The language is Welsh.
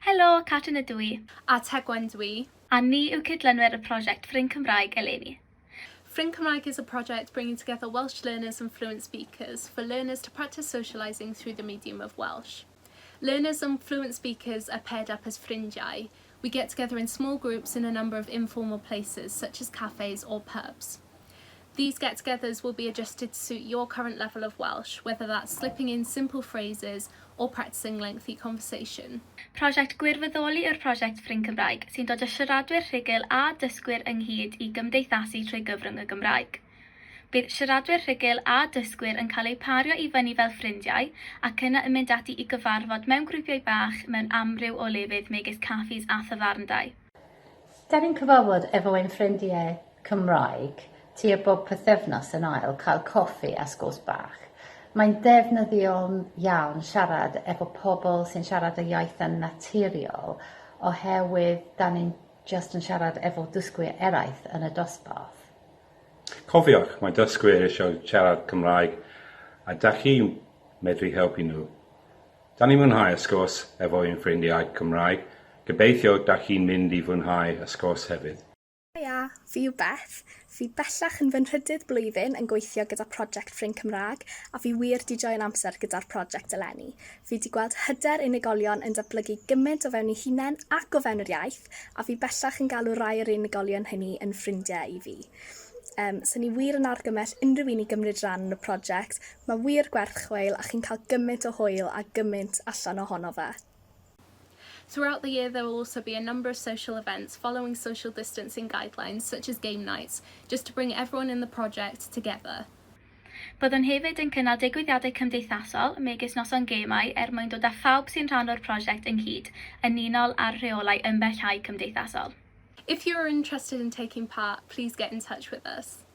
Helo, Catrin ydw i. A Tegwen dwi. A ni yw cydlynwyr y prosiect Ffrind Cymraeg eleni. Ffrind Cymraeg is a project bringing together Welsh learners and fluent speakers for learners to practice socialising through the medium of Welsh. Learners and fluent speakers are paired up as ffrindiau. We get together in small groups in a number of informal places, such as cafes or pubs. These get-togethers will be adjusted to suit your current level of Welsh, whether that's slipping in simple phrases or practising lengthy conversation. Prosiect gwirfoddoli yw'r prosiect Ffrind Cymraeg sy'n dod â siaradwyr rhugl a dysgwyr ynghyd i gymdeithasu trwy gyfrwng y Gymraeg. Bydd siaradwyr rhugl a dysgwyr yn cael eu pario i fyny fel ffrindiau ac yna yn mynd ati i gyfarfod mewn grwpiau bach mewn amryw o lefydd megis caffis a thyfarndau. Da ni'n cyfarfod efo ein ffrindiau Cymraeg tua bob pythefnos yn ail cael coffi a sgwrs bach. Mae'n defnyddiol iawn siarad efo pobl sy'n siarad y iaith yn naturiol oherwydd da ni'n just yn siarad efo dysgwyr eraill yn y dosbarth. Cofiwch, mae dysgwyr eisiau siarad Cymraeg a da chi medru helpu nhw. Da ni'n mwynhau y sgwrs efo ein ffrindiau Cymraeg. Gobeithio da chi'n mynd i fwynhau y sgwrs hefyd. Ia, fi yw Beth. Fi bellach yn fy nhrydydd blwyddyn yn gweithio gyda prosiect Ffrind Cymraeg a fi wir di joio'n amser gyda'r prosiect eleni. Fi di gweld hyder unigolion yn datblygu gymaint o fewn eu hunain ac o fewn yr iaith a fi bellach yn galw rai o'r unigolion hynny yn ffrindiau i fi. So ni wir yn argymell unrhyw un i gymryd rhan yn y prosiect. Mae wir gwerth chweil a chi'n cael gymaint o hwyl a gymaint allan ohono fe. Throughout the year, there will also be a number of social events following social distancing guidelines, such as game nights, just to bring everyone in the project together. Byddwn hefyd yn cynnal digwyddiadau cymdeithasol megis noson gemau mwyn dod â phawb sy'n rhan o'r prosiect ynghyd yn unol ar rheolau ymbellhau cymdeithasol. If you're interested in taking part, please get in touch with us.